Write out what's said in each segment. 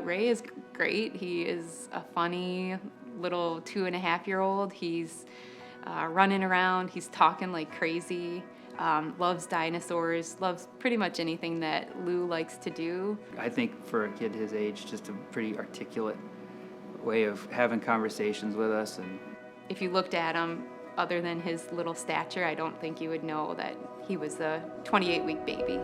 Ray is great. He is a funny little 2.5-year-old. He's running around. He's talking like crazy. Loves dinosaurs. Loves pretty much anything that Lou likes to do. I think for a kid his age, just a pretty articulate way of having conversations with us. And if you looked at him, other than his little stature, I don't think you would know that he was a 28-week baby.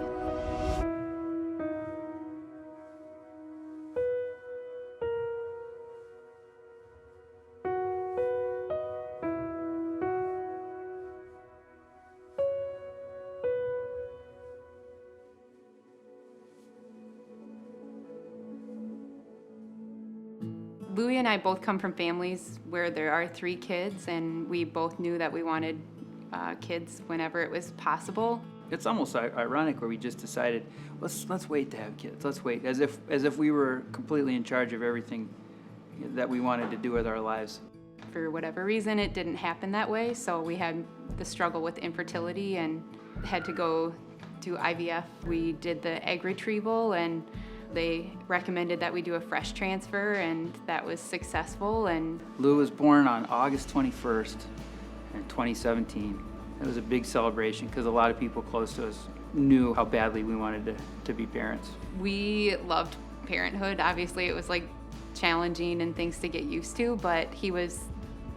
Louie and I both come from families where there are 3 kids, and we both knew that we wanted kids whenever it was possible. it's almost ironic where we just decided, let's wait to have kids. Let's wait, as if we were completely in charge of everything that we wanted to do with our lives. For whatever reason, it didn't happen that way, so we had the struggle with infertility and had to go do IVF. We did the egg retrieval, and they recommended that we do a fresh transfer, and that was successful. And Lou was born on August 21st in 2017. It was a big celebration because a lot of people close to us knew how badly we wanted to be parents. We loved parenthood. Obviously, it was like challenging and things to get used to, but he was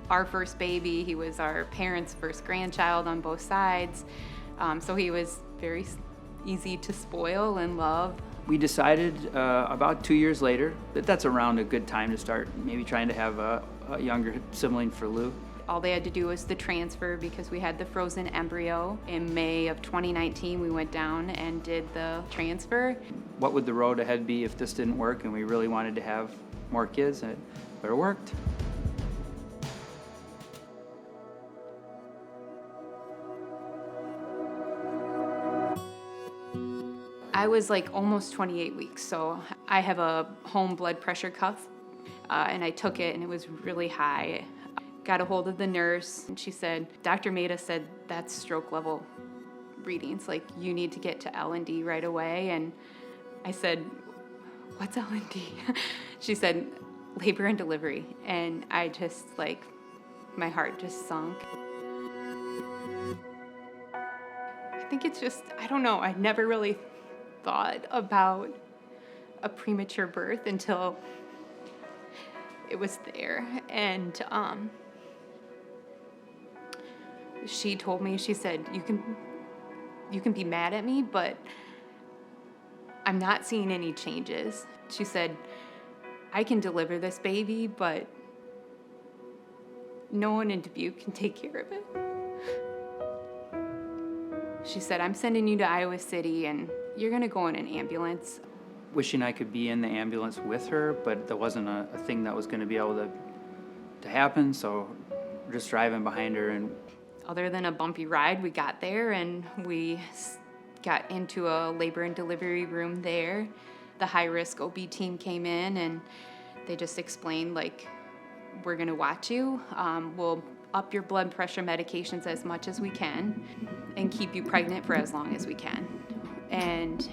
our first baby. He was our parents' first grandchild on both sides. So he was very easy to spoil and love. We decided about 2 years later that that's around a good time to start maybe trying to have a younger sibling for Lou. All they had to do was the transfer because we had the frozen embryo. In May of 2019, we went down and did the transfer. What would the road ahead be if this didn't work and we really wanted to have more kids? But it worked. I was like almost 28 weeks, so I have a home blood pressure cuff, and I took it and it was really high. Got a hold of the nurse, and she said, Dr. Maida said that's stroke level readings, like you need to get to L&D right away. And I said, what's L&D? She said, labor and delivery. And I just my heart just sunk. I think it's just, I don't know, I never really thought about a premature birth until it was there. And she told me, she said, you can be mad at me, but I'm not seeing any changes. She said, I can deliver this baby, but no one in Dubuque can take care of it. She said, I'm sending you to Iowa City, and you're gonna go in an ambulance. Wishing I could be in the ambulance with her, but there wasn't a thing that was gonna be able to happen, so we're just driving behind her. And other than a bumpy ride, we got there and we got into a labor and delivery room there. The high-risk OB team came in and they just explained, we're gonna watch you. We'll up your blood pressure medications as much as we can and keep you pregnant for as long as we can. And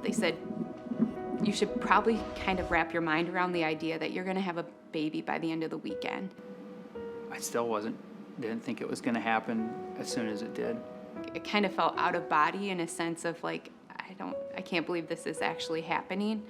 they said, you should probably kind of wrap your mind around the idea that you're gonna have a baby by the end of the weekend. I still didn't think it was gonna happen as soon as it did. It kind of felt out of body in a sense of I can't believe this is actually happening.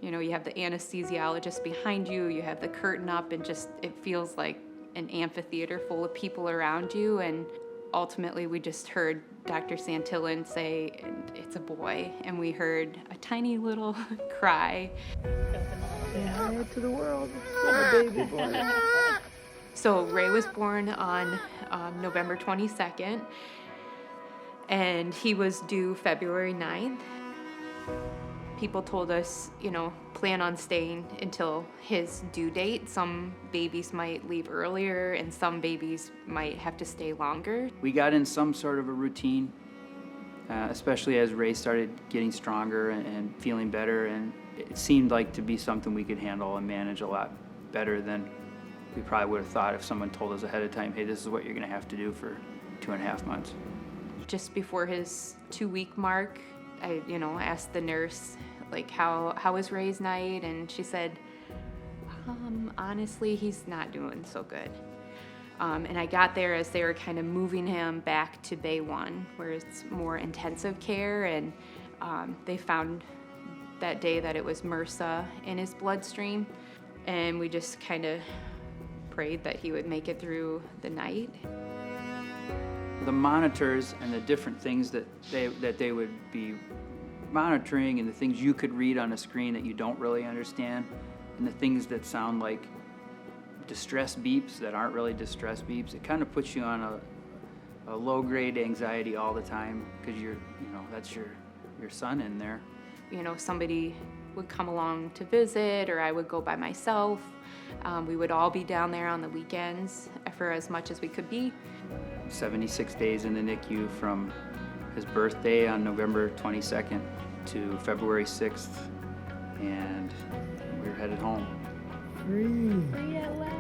You know, you have the anesthesiologist behind you, you have the curtain up, and just, it feels like an amphitheater full of people around you. And ultimately we just heard Dr. Santillan say, it's a boy, and we heard a tiny little cry. To the world, a baby boy. So Ray was born on November 22nd, and he was due February 9th. People told us, plan on staying until his due date. Some babies might leave earlier, and some babies might have to stay longer. We got in some sort of a routine, especially as Ray started getting stronger and feeling better, and it seemed like to be something we could handle and manage a lot better than we probably would have thought if someone told us ahead of time, hey, this is what you're gonna have to do for 2.5 months. Just before his 2-week mark, I asked the nurse, like, how was Ray's night? And she said, honestly, he's not doing so good. And I got there as they were kind of moving him back to Bay 1, where it's more intensive care, and they found that day that it was MRSA in his bloodstream, and we just kind of prayed that he would make it through the night. The monitors and the different things that they would be monitoring, and the things you could read on a screen that you don't really understand, and the things that sound like distress beeps that aren't really distress beeps, it kind of puts you on a low-grade anxiety all the time, because that's your son in there. Somebody would come along to visit, or I would go by myself. We would all be down there on the weekends for as much as we could be. 76 days in the NICU from his birthday on November 22nd to February 6th, and we were headed home. Free at last.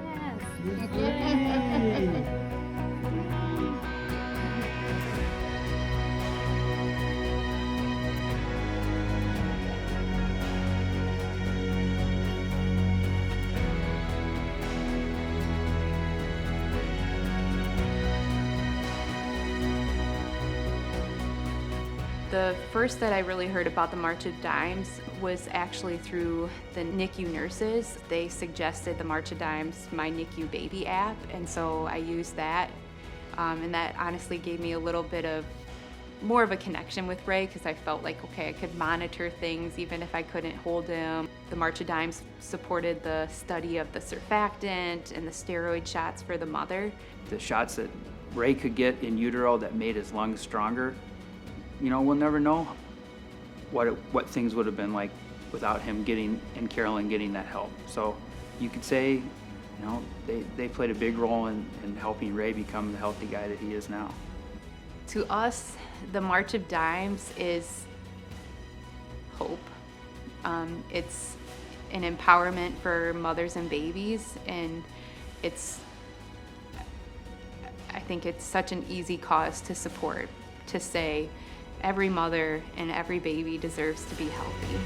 The first that I really heard about the March of Dimes was actually through the NICU nurses. They suggested the March of Dimes My NICU Baby app, and so I used that. And that honestly gave me a little bit of more of a connection with Ray, because I felt like, okay, I could monitor things even if I couldn't hold him. The March of Dimes supported the study of the surfactant and the steroid shots for the mother. The shots that Ray could get in utero that made his lungs stronger, we'll never know what things would have been like without him and Carolyn getting that help. So you could say, they played a big role in helping Ray become the healthy guy that he is now. To us, the March of Dimes is hope. It's an empowerment for mothers and babies, and I think it's such an easy cause to support, to say every mother and every baby deserves to be healthy.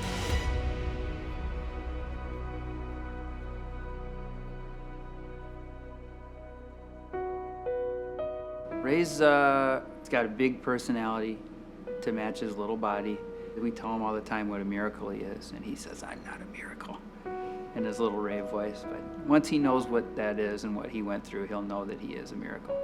Ray's got a big personality to match his little body. We tell him all the time what a miracle he is, and he says, "I'm not a miracle," in his little Ray voice. But once he knows what that is and what he went through, he'll know that he is a miracle.